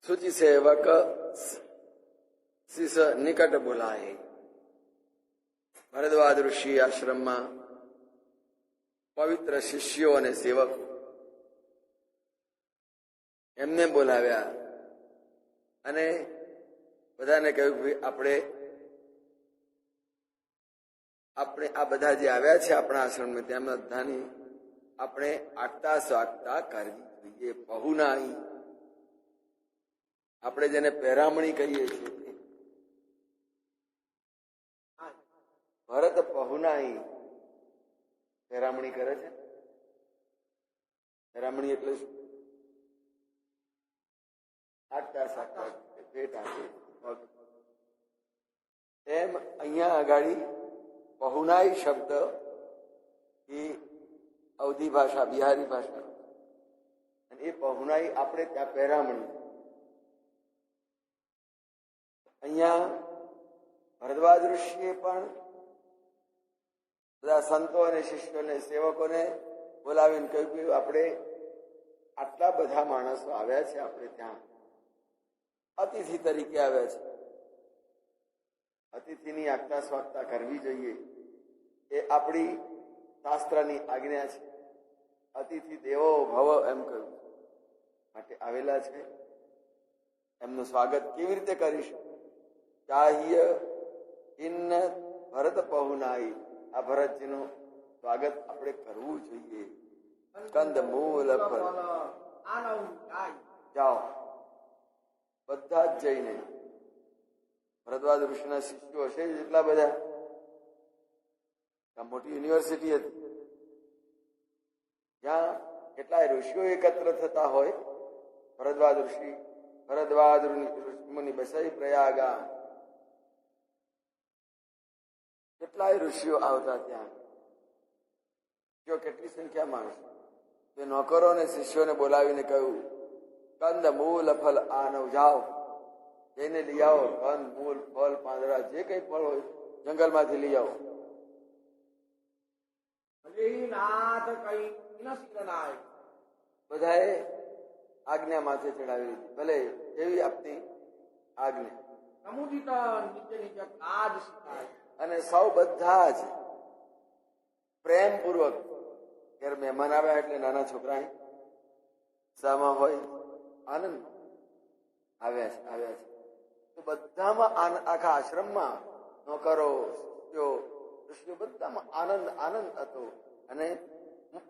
શુચि સેવક શિષ નિકટ બોલાય. ભરદ્વાજ ઋષિ આશ્રમમાં પવિત્ર શિષ્યો અને સેવક એમને બોલાવ્યા અને બધાને કહ્યું કે આપણે આ બધા જે આવ્યા છે આપણા આશ્રમમાં તેમના બધાની આપણે આગતા સ્વાગતા કરવી જોઈએ. પહુનાઈ આપણે જેને પહેરામણી કહીએ છીએ, ભરત પહુનાઈ પહેરામણી કરે છે. પહેરામણી એટલે શું? આગતા સ્વાગતા ભેટ આપે. એમ અહીંયા આગાડી પહુનાઈ શબ્દ એ અવધી ભાષા, બિહારી ભાષા, અને એ પહુનાઈ આપણે ત્યાં પહેરામણી. અહીંયા ભરદ્વાજ ઋષિએ પણ બધા સંતો અને શિષ્યોને સેવકોને બોલાવીને કહ્યું કે આપણે આટલા બધા માણસો આવ્યા છે, આપણે ત્યાં અતિથિ તરીકે આવ્યા છે, અતિથિની આગતા સ્વાગતા કરવી જોઈએ. એ આપણી શાસ્ત્રની આજ્ઞા છે. અતિથિ દેવો ભવ એમ કહ્યું માટે આવેલા છે. એમનું સ્વાગત કેવી રીતે કરીશું? ચાહ્ય ઇન્ન ભરત પહુનાઈ, આ ભરતજીનું સ્વાગત આપણે કરવું જોઈએ. કંદ મૂલ ફળ જાઓ બધા જ જઈને. ભરદ્વાજ ઋષિના શિષ્યો હશે એટલા બધા. મોટી યુનિવર્સિટી હતી જ્યાં કેટલાય ઋષિઓ એકત્ર થતા હોય. ભરદ્વાજ મુનિ બસાઈ પ્રયાગા, કેટલાય ઋષિઓ આવતા ત્યાં. જો કેટલી સંખ્યા માણસો. તે નોકરો અને શિષ્યોને બોલાવીને કહ્યું, કંદ મૂલ ફલ આનવ, જાઓ જઈને લઈ આવો. કંદ મૂલ ફળ પાંદડા જે કઈ ફળ હોય જંગલમાંથી લઈ આવો. બધાએ આજ્ઞા માથે ચડાવી દીધી. ભલે એવી આપતી આજ્ઞા. અને સૌ બધા જ પ્રેમ પૂર્વક, ઘેર મહેમાન આવ્યા એટલે નાના છોકરા સામા હોય, આનંદ આવ્યા છે. તો બધામાં આખા આશ્રમમાં નોકરો, ઋષિઓ બધામાં આનંદ હતો અને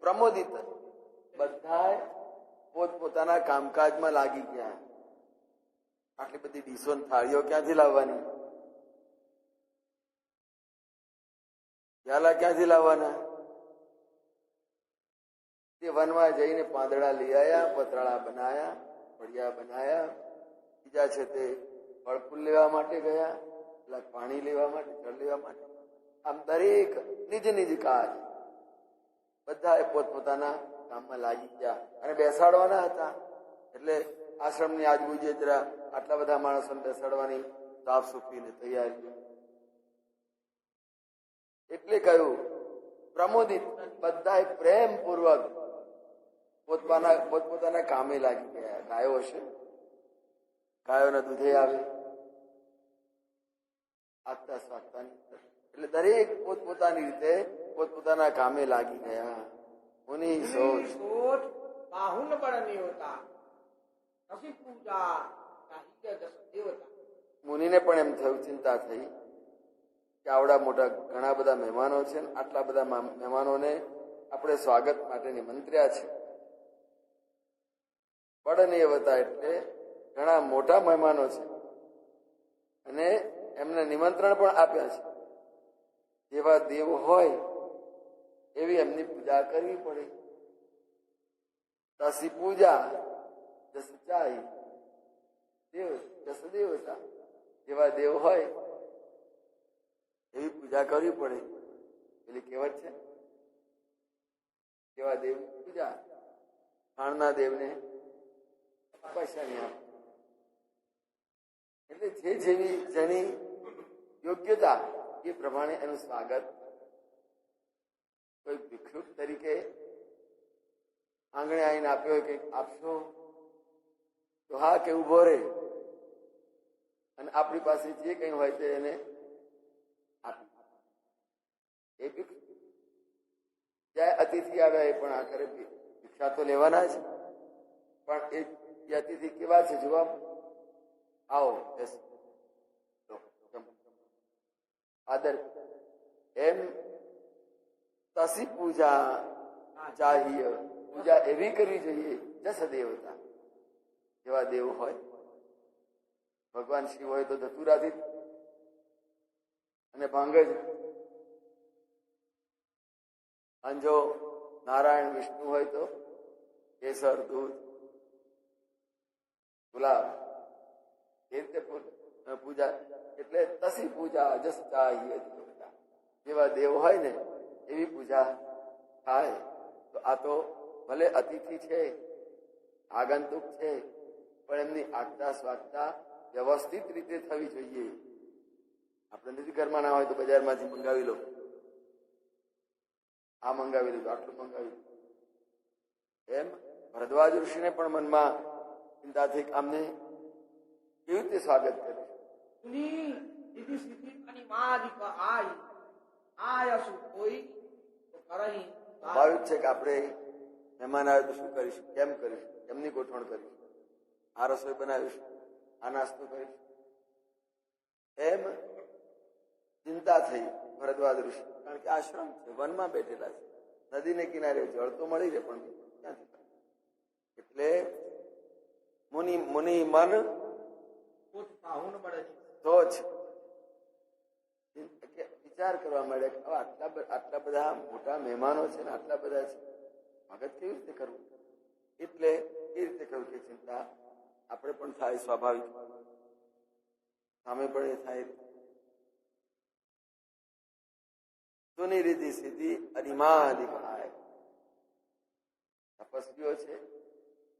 પ્રમોદિત. બધા પોતપોતાના કામકાજમાં લાગી ગયા. આટલી બધી ડીશો થાળીઓ ક્યાંથી લાવવાની? પ્યાલા ક્યાંથી લાવવાના? તે વનમાં જઈને પાંદડા લઈ આવ્યા, પતરાળા બનાયા, ફળિયા બનાયા. બીજા છે તે ફળ ફૂલ લેવા માટે ગયા, પેલા પાણી લેવા માટે, જળ લેવા માટે. આમ દરેક નિજ કાજ બધા પોતપોતાના કામમાં લાગી ગયા. અને બેસાડવાના હતા એટલે આશ્રમની આજુબાજુ જરા આટલા બધા માણસોને બેસાડવાની સાફ સુફીને તૈયારી. એટલે કહ્યું પ્રમોદિત, બધા પ્રેમ પૂર્વક પોતપોતાના કામે લાગી ગયા. ગાયો હશે, ગાયોના દૂધે આવે આગતા સ્વાગતાની. એટલે દરેક પોતપોતાની રીતે પોતપોતાના કામે લાગી ગયા. મુનિ સોચ બાહુન બળની હોતા મુનિને પણ એમ થયું, ચિંતા થઈ કે આવડા મોટા ઘણા બધા મહેમાનો છે, આટલા બધા મહેમાનોને આપણે સ્વાગત માટે નિમંત્ર્યા છે. બળનીય હતા એટલે ઘણા મોટા મહેમાનો છે અને એમને નિમંત્રણ પણ આપ્યા છે. જેવા દેવ હોય એવી એમની પૂજા કરવી પડે. તસી પૂજા જસ ચાહી દેવ જસ દેવતા. જેવા દેવ હોય એવી પૂજા કરવી પડે. પેલી કહેવત છે, જેવા દેવ પૂજા. ખાણના દેવને પૈસા નહીં આપે. એટલે જેવી જેની યોગ્યતા એ પ્રમાણે એનું સ્વાગત. કોઈ ભિક્ષુક તરીકે આંગણે આવીને આપ્યો હોય, કંઈક આપશો તો હા કે ઉભો રહે અને આપણી પાસે જે કંઈ હોય તે એને આપી. એ જ્યાં અતિથિ આવ્યા એ પણ આખરે ભિક્ષા તો લેવાના જ, પણ એ અતિથિ કેવા છે જવાબ આવો આદર. એમ તસી પૂજા ચાહીએ, પૂજા એવી કરવી જોઈએ જસ દેવતા, જેવા દેવ હોય. ભગવાન શિવ હોય તો ધતુરાથી અને ભાંગ જ, અને જો નારાયણ વિષ્ણુ હોય તો કેસર દૂધ ગુલાબ, એ રીતે પૂજા. એટલે તસી પૂજા જસ ચાહીએ દેવતા, જેવા દેવ હોય ને એવી પૂજા થાય. તો આ તો ભલે અતિથિ છે, આગંતુક છે, પણ એમની આગતા સ્વાગતા વ્યવસ્થિત રીતે થવી જોઈએ. આપણે નથી ઘરમાં ના હોય તો બજારમાંથી મંગાવી લો, આ મંગાવી લીધું, આટલું મંગાવી લીધું. એમ ભરદ્વાજ ઋષિને પણ મનમાં ચિંતા થઈ કે આમને કેવી રીતે સ્વાગત કરે. સ્વાભાવિક છે કે આપણે મહેમાન આવે તો શું કરીશું, કેમ કરીશું, કેમની ગોઠવણ કરીશું, આ રસોઈ બનાવીશું, આ નાસ્તો કરીશું, એમ ચિંતા થઈ ભરદ્વાજ ઋષિ. કારણ કે આશ્રમ છે, વનમાં બેઠેલા છે, નદીને કિનારે જળ તો મળી રહે પણ ક્યાંથી. એટલે મુનિ મન તો જ વિચાર કરવા માંડે કે આટલા બધા મોટા મહેમાનો છે ને આટલા બધા છે, સ્વાગત કેવી રીતે કરવું. એટલે એ રીતે કહ્યું કે ચિંતા આપણે પણ થાય, સ્વાભાવિક, સામે પણ એ થાય. સુનિરિધિ સિદ્ધિ અનિમાદિકાય, તપસ્વીઓ છે,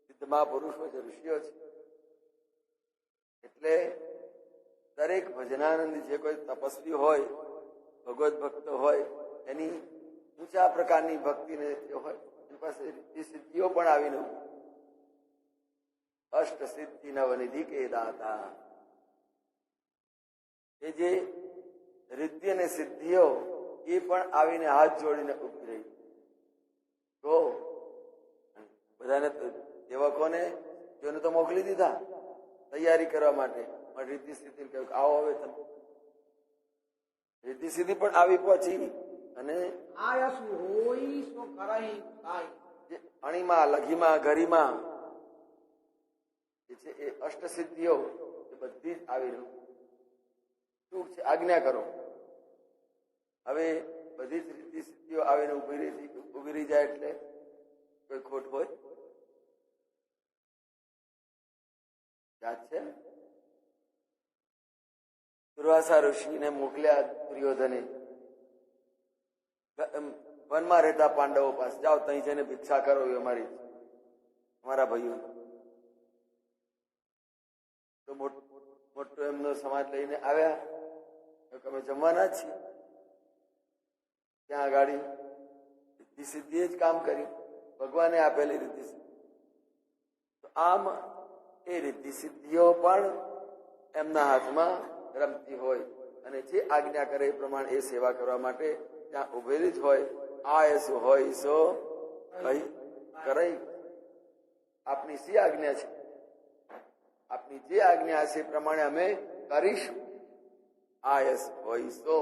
સિદ્ધમાં પુરુષો છે, ઋષિઓ છે. એટલે દરેક ભજનાનંદ જે કોઈ તપસ્વી હોય, ભગવત ભક્ત હોય, એની ઊંચા પ્રકારની ભક્તિને હોય, એની પાસે સિદ્ધિઓ પણ આવીને અષ્ટ સિદ્ધિ નવનિધિ કે દાતા, એ જે રિદ્ધિ અને સિદ્ધિઓ એ પણ આવીને હાથ જોડીને ઉભી રહી. તો બધાને સેવકોને જોને તો મોકલી દીધા તૈયારી કરવા માટે, પણ રિદ્ધિ સિદ્ધિ કહ્યું કે આવો હવે તમે. રિદ્ધિ સિદ્ધિ પણ આવી પહોંચી અને અણીમાં, લઘીમાં, ગરીમાં છે એ અષ્ટ સિદ્ધિઓ એ બધી જ આવી રહ્યું. શું છે? આજ્ઞા કરો. હવે બધી જ રિદ્ધિ સિદ્ધિઓ આવીને ઉભી રહી જાય એટલે કોઈ ખોટ હોય યાદ છે? દુર્વાસા ઋષિને મોકલ્યા દુર્યોધને વનમાં રહેતા પાંડવો પાસે, જાઓ ત્યાં જઈને ભિક્ષા કરો, એ અમારા ભાઈઓ. તો મોટો એમનો સમાજ લઈને આવ્યા, અમે જમવાના જ છીએ. ત્યાં આગળ રિદ્ધિ સિદ્ધિએ જ કામ કરી, ભગવાને આપેલી રિદ્ધિ સિદ્ધિ. તો આમ એ રિદ્ધિ સિદ્ધિઓ પણ એમના હાથમાં રમતી હોય અને જે આજ્ઞા કરે એ પ્રમાણે એ સેવા કરવા માટે ત્યાં ઉભેલી જ હોય. આ એસો હોય સો કઈ કરાઈ. આપની શી આજ્ઞા છે, આપની જે આજ્ઞા છે એ પ્રમાણે અમે કરીશું. આ એસ હોય સો,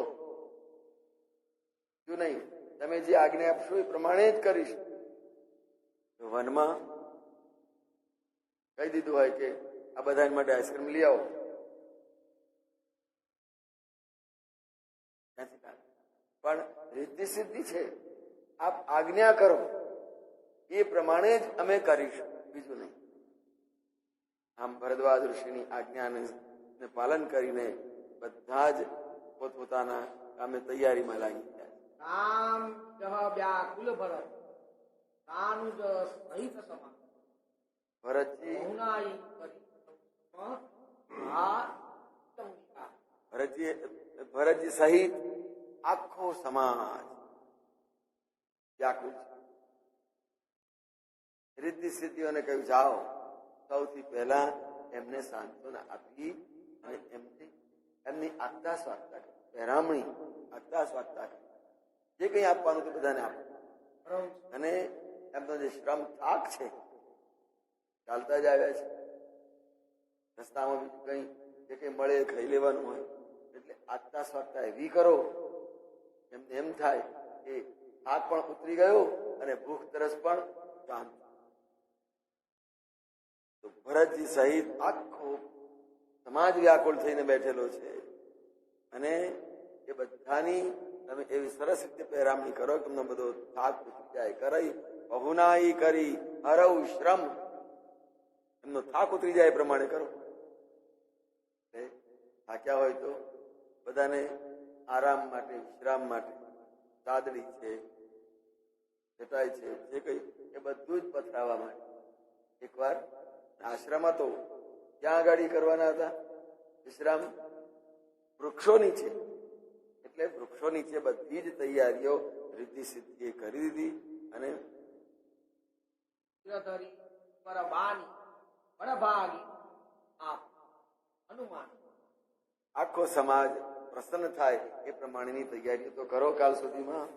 શું નહીં, તમે જે આજ્ઞા આપશો એ પ્રમાણે જ કરીશું. વનમાં કહી દીધું હોય કે આ બધા માટે આઈસ્ક્રીમ લઈ આવો, પણ રિદ્ધિ સિદ્ધિ છે, આપ આજ્ઞા કરો એ પ્રમાણે જ અમે કરીશું, બીજું નહીં. આમ ભરદ્વાજ ઋષિની આજ્ઞાને પાલન કરીને બધા જ પોતપોતાના કામે તૈયારીમાં લાગી ગયા. ભરતજી સહિત આખો સમાજ વ્યાકુળ છે. રિદ્ધિ સિદ્ધિઓને કહ્યું જાઓ, સૌથી પહેલા એમને સાંત્વના આપી અને એમની આગતા સ્વાગતા કરી, પહેરામણી આગતા સ્વાગતા કરી. જે કંઈ આપવાનું તે બધાને આપ્યું. અને એમનો જે શ્રમ થાક છે, ચાલતા જ આવ્યા છે, રસ્તામાં કંઈ જે કંઈ મળે ખાઈ લેવાનું હોય, એટલે આગતા સ્વાગતા એવી કરો એમને એમ થાય કે થાક પણ ઉતરી ગયો અને ભૂખ તરસ પણ શાંત. તો ભરતજી સહિત આખો સમાજ વ્યાકુળ થઈને બેઠેલો છે. અને એ બધાની તમે એવી સરસ રીતે પહેરામણી કરો કે તમને બધો થાક ઉતરી જાય. કરી બહુનાઈ કરી હરવ શ્રમ, એમનો થાક ઉતરી જાય એ પ્રમાણે કરો. થાક્યા હોય તો બધાને આરામ માટે, વિશ્રામ માટે ચાદડી છે, ચટાઈ છે, જે કઈ એ બધું જ પથરાવા માટે એકવાર આશ્રમ હતો ત્યાં આગળ કરવાના હતા વિશ્રામ. વૃક્ષો નીચે, એટલે વૃક્ષો નીચે બધી જ તૈયારીઓ રીતિ સિદ્ધિ કરી દીધી. અને આખો સમાજ પ્રસન્ન થાય એ પ્રમાણેની તૈયારીઓ તો કરો કાલ સુધીમાં.